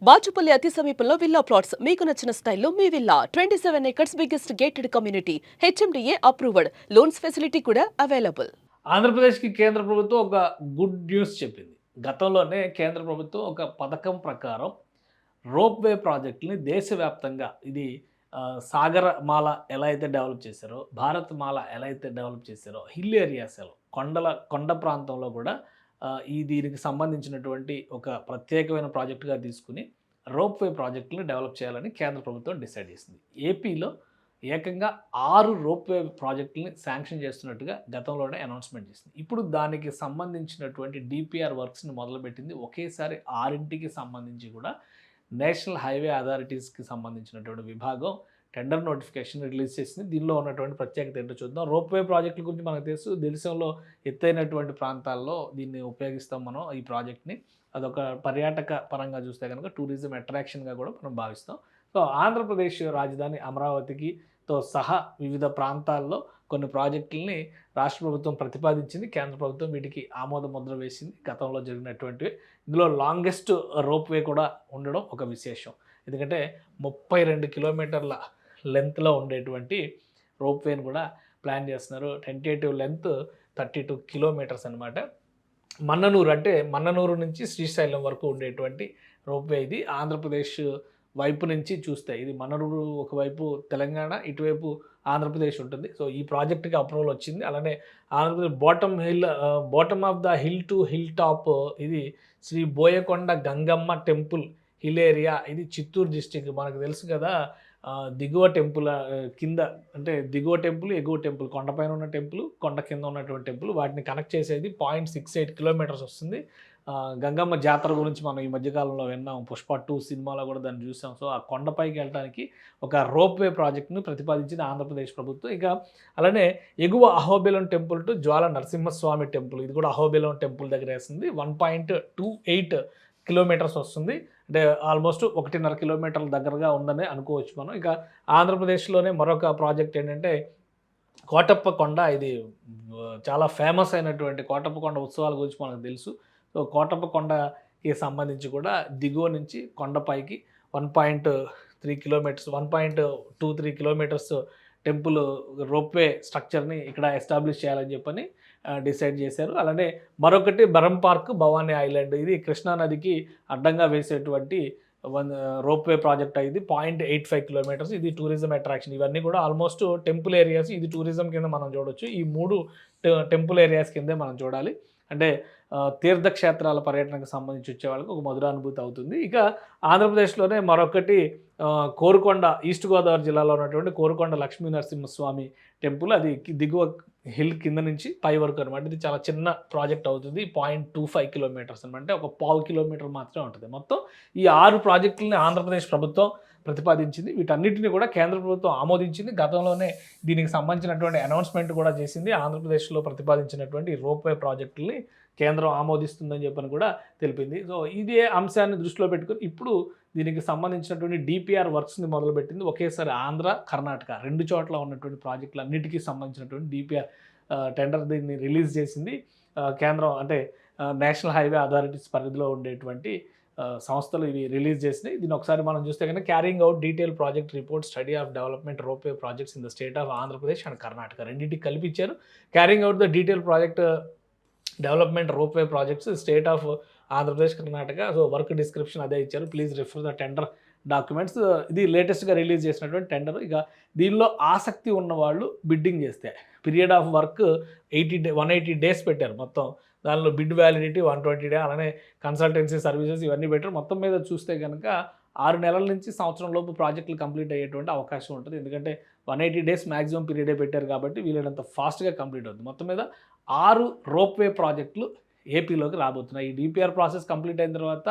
బాచుపల్లి అతి సమీపంలో villa plots మీకు నచ్చిన స్టైల్లో మీ villa 27 acres biggest gated community HMDA approved loans facility కూడా అవైలబుల్. ఆంధ్రప్రదేశ్‌కి కేంద్ర ప్రభుత్వం ఒక గుడ్ న్యూస్ చెప్పింది. గతంలోనే కేంద్ర ప్రభుత్వం ఒక పథకం ప్రకారం రోప్‌వే ప్రాజెక్ట్‌ని దేశవ్యాప్తంగా ఇది సాగరమాల ఎలా అయితే డెవలప్ చేశారో, భారత్‌మాల ఎలా అయితే డెవలప్ చేశారో, హిల్ ఏరియాస్‌లో కొండ ప్రాంతంలో కూడా దీనికి సంబంధించినటువంటి ఒక ప్రత్యేకమైన ప్రాజెక్ట్‌గా తీసుకొని రోప్‌వే ప్రాజెక్ట్‌ని డెవలప్ చేయాలని కేంద్ర ప్రభుత్వం డిసైడ్ చేసింది. ఏపీలో ఏకంగా 6 రోప్‌వే ప్రాజెక్టులని శాంక్షన్ చేస్తున్నట్టుగా గతంలోనే అనౌన్స్‌మెంట్ చేసింది. ఇప్పుడు దానికి సంబంధించినటువంటి డీపీఆర్ వర్క్స్‌ని మొదలుపెట్టింది. ఒకేసారి 6కి సంబంధించి కూడా నేషనల్ హైవే అథారిటీస్‌కి సంబంధించినటువంటి విభాగం టెండర్ నోటిఫికేషన్ రిలీజ్ చేసింది. దీనిలో ఉన్నటువంటి ప్రత్యేకత ఏంటో చూద్దాం. రోప్‌వే ప్రాజెక్టుల గురించి మనకు తెలుసు. దేశంలో ఎత్తైనటువంటి ప్రాంతాల్లో దీన్ని ఉపయోగిస్తాం మనం ఈ ప్రాజెక్ట్‌ని. అదొక పర్యాటక పరంగా చూస్తే కనుక టూరిజం అట్రాక్షన్‌గా కూడా మనం భావిస్తాం. సో ఆంధ్రప్రదేశ్ రాజధాని అమరావతికి తో సహా వివిధ ప్రాంతాల్లో కొన్ని ప్రాజెక్టులని రాష్ట్ర ప్రభుత్వం ప్రతిపాదించింది. కేంద్ర ప్రభుత్వం వీటికి ఆమోద ముద్ర వేసింది. గతంలో జరిగినటువంటివి. ఇందులో లాంగెస్ట్ రోప్‌వే కూడా ఉండడం ఒక విశేషం. ఎందుకంటే 32 కిలోమీటర్ల లెంగ్త్‌లో ఉండేటువంటి రోప్‌వేని కూడా ప్లాన్ చేస్తున్నారు. టెంటేటివ్ లెంగ్త్ 32 కిలోమీటర్స్ అనమాట. మన్ననూరు నుంచి శ్రీశైలం వరకు ఉండేటువంటి రోప్‌వే ఇది. ఆంధ్రప్రదేశ్ వైపు నుంచి చూస్తే ఇది మన్ననూరు ఒకవైపు తెలంగాణ, ఇటువైపు ఆంధ్రప్రదేశ్ ఉంటుంది. సో ఈ ప్రాజెక్ట్‌కి అప్రూవల్ వచ్చింది. అలానే Andhra Pradesh bottom of the hill to hill top ఇది Shri Boyakonda Gangamma temple hill area. ఇది చిత్తూరు డిస్ట్రిక్ట్. మనకు తెలుసు కదా, దిగువ టెంపుల్ కింద అంటే దిగువ టెంపుల్, ఎగువ టెంపుల్, కొండపైన ఉన్న టెంపుల్, కొండ కింద ఉన్నటువంటి టెంపుల్, వాటిని కనెక్ట్ చేసేది 0.68 కిలోమీటర్స్ వస్తుంది. గంగమ్మ జాతర గురించి మనం ఈ మధ్యకాలంలో విన్నాం. 'పుష్ప 2' సినిమాలో కూడా దాన్ని చూసాం. సో ఆ కొండపైకి వెళ్ళడానికి ఒక రోప్‌వే ప్రాజెక్ట్‌ను ప్రతిపాదించింది ఆంధ్రప్రదేశ్ ప్రభుత్వం. ఇక అలానే ఎగువ Ahobilam temple to Jwala Narasimhaswamy temple, ఇది కూడా అహోబిలం టెంపుల్ దగ్గర వేస్తుంది. 1.28 కిలోమీటర్స్ వస్తుంది. అంటే ఆల్మోస్ట్ 1.5 కిలోమీటర్ల దగ్గరగా ఉందని అనుకోవచ్చు మనం. ఇక ఆంధ్రప్రదేశ్‌లోనే మరొక ప్రాజెక్ట్ ఏంటంటే కోటప్ప కొండ. ఇది చాలా ఫేమస్ అయినటువంటి కోటప్ప కొండ ఉత్సవాల గురించి మనకు తెలుసు. సో కోటప్ప కొండకి సంబంధించి కూడా దిగువ నుంచి కొండపైకి 1.3 కిలోమీటర్స్ 1.23 కిలోమీటర్స్ టెంపుల్ రోప్‌వే స్ట్రక్చర్ని ఇక్కడ ఎస్టాబ్లిష్ చేయాలని చెప్పని డిసైడ్ చేశారు. అలానే మరొకటి బరం పార్క్, భవానీ ఐలాండ్. ఇది కృష్ణా నదికి అడ్డంగా వేసేటువంటి రోప్‌వే ప్రాజెక్ట్ అయింది. 0.85 కిలోమీటర్స్. ఇది టూరిజం అట్రాక్షన్. ఇవన్నీ కూడా ఆల్మోస్ట్ టెంపుల్ ఏరియాస్. ఇది టూరిజం కింద మనం చూడొచ్చు. ఈ 3 టెంపుల్ ఏరియాస్ కిందే మనం చూడాలి. అంటే తీర్థక్షేత్రాల పర్యటనకు సంబంధించి వచ్చే వాళ్ళకి ఒక మధురానుభూతి అవుతుంది. ఇక ఆంధ్రప్రదేశ్‌లోనే మరొకటి కోరుకొండ, ఈస్ట్ గోదావరి జిల్లాలో ఉన్నటువంటి కోరుకొండ లక్ష్మీ నరసింహస్వామి టెంపుల్. అది దిగువ హిల్ కింద నుంచి పై వరకు అనమాట. ఇది చాలా చిన్న ప్రాజెక్ట్ అవుతుంది. 0.25 కిలోమీటర్స్ అనమాట. అంటే ఒక పావు కిలోమీటర్ మాత్రమే ఉంటుంది. మొత్తం ఈ 6 ప్రాజెక్టులని ఆంధ్రప్రదేశ్ ప్రభుత్వం ప్రతిపాదించింది. వీటన్నిటిని కూడా కేంద్ర ప్రభుత్వం ఆమోదించింది. గతంలోనే దీనికి సంబంధించినటువంటి అనౌన్స్మెంట్ కూడా చేసింది. ఆంధ్రప్రదేశ్లో ప్రతిపాదించినటువంటి రోప్‌వే ప్రాజెక్టుల్ని కేంద్రం ఆమోదిస్తుందని చెప్పని కూడా తెలిపింది. సో ఇదే అంశాన్ని దృష్టిలో పెట్టుకొని ఇప్పుడు దీనికి సంబంధించినటువంటి డీపీఆర్ వర్క్స్ని మొదలుపెట్టింది. ఒకేసారి ఆంధ్ర, కర్ణాటక 2 చోట్ల ఉన్నటువంటి ప్రాజెక్టులన్నిటికీ సంబంధించినటువంటి డీపీఆర్ టెండర్ దీన్ని రిలీజ్ చేసింది. కేంద్రం అంటే నేషనల్ హైవే అథారిటీస్ పరిధిలో ఉండేటువంటి సంస్థలు ఇవి రిలీజ్ చేసినాయి. దీన్ని ఒకసారి మనం చూస్తే కనుక carrying out detail project report study of development ropeway projects in the state of Andhra Pradesh and Karnataka రెండింటికి కల్పించారు. Carrying out the detail project development ropeway projects state of Andhra Pradesh, Karnataka. So work description అదే ఇచ్చారు. Please refer the tender documents. ఇది లేటెస్ట్గా release చేసినటువంటి tender. ఇక దీనిలో ఆసక్తి ఉన్నవాళ్ళు బిడ్డింగ్ చేస్తే పీరియడ్ ఆఫ్ వర్క్ 180 డేస్ పెట్టారు మొత్తం. దానిలో బిడ్ వ్యాలిడిటీ 120 డే. అలానే కన్సల్టెన్సీ సర్వీసెస్ ఇవన్నీ పెట్టారు. మొత్తం మీద చూస్తే కనుక 6 నెలల నుంచి సంవత్సరం లోపు ప్రాజెక్టులు కంప్లీట్ అయ్యేటువంటి అవకాశం ఉంటుంది. ఎందుకంటే 180 డేస్ మ్యాక్సిమం పీరియడే పెట్టారు కాబట్టి వీలైనంత ఫాస్ట్గా కంప్లీట్ అవుతుంది. మొత్తం మీద 6 రోప్‌వే ప్రాజెక్టులు ఏపీలోకి రాబోతున్నాయి. ఈ డీపీఆర్ ప్రాసెస్ కంప్లీట్ అయిన తర్వాత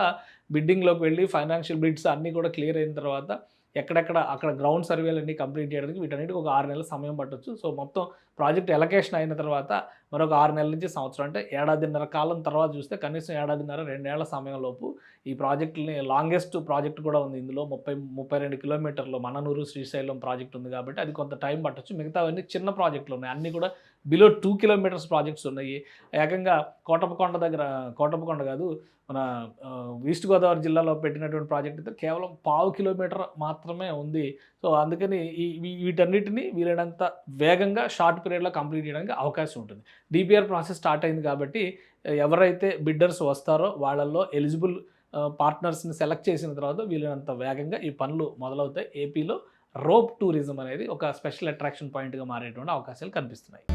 బిడ్డింగ్లోకి వెళ్ళి ఫైనాన్షియల్ బిడ్స్ అన్నీ కూడా క్లియర్ అయిన తర్వాత అక్కడ గ్రౌండ్ సర్వేలన్నీ కంప్లీట్ చేయడానికి వీటన్నిటికి ఒక 6 నెలల సమయం పట్టొచ్చు. సో మొత్తం ప్రాజెక్ట్ ఎలకేషన్ అయిన తర్వాత మరొక 6 నెలల నుంచి సంవత్సరం, అంటే ఏడాదిన్నర కాలం తర్వాత చూస్తే కనీసం ఏడాదిన్నర 2 ఏళ్ల సమయంలోపు ఈ ప్రాజెక్టులని, లాంగెస్ట్ ప్రాజెక్ట్ కూడా ఉంది ఇందులో, 32 కిలోమీటర్లు మననూరు శ్రీశైలం ప్రాజెక్ట్ ఉంది కాబట్టి అది కొంత టైం పట్టొచ్చు. మిగతావన్నీ చిన్న ప్రాజెక్టులు ఉన్నాయి, అన్నీ కూడా బిలో 2 కిలోమీటర్స్ ప్రాజెక్ట్స్ ఉన్నాయి. ఏకంగా కోటప్పకొండ కాదు, మన ఈస్ట్ గోదావరి జిల్లాలో పెట్టినటువంటి ప్రాజెక్ట్ అయితే కేవలం 0.5 కిలోమీటర్ మాత్రమే ఉంది. సో అందుకని వీటన్నిటిని వీలైనంత వేగంగా షార్ట్ పీరియడ్లో కంప్లీట్ చేయడానికి అవకాశం ఉంటుంది. డిపిఆర్ ప్రాసెస్ స్టార్ట్ అయింది కాబట్టి ఎవరైతే బిడ్డర్స్ వస్తారో వాళ్ళల్లో ఎలిజిబుల్ పార్ట్నర్స్ని సెలెక్ట్ చేసిన తర్వాత వీలైనంత వేగంగా ఈ పనులు మొదలవుతాయి. ఏపీలో రోప్ టూరిజం అనేది ఒక స్పెషల్ అట్రాక్షన్ పాయింట్గా మారేటువంటి అవకాశాలు కనిపిస్తున్నాయి.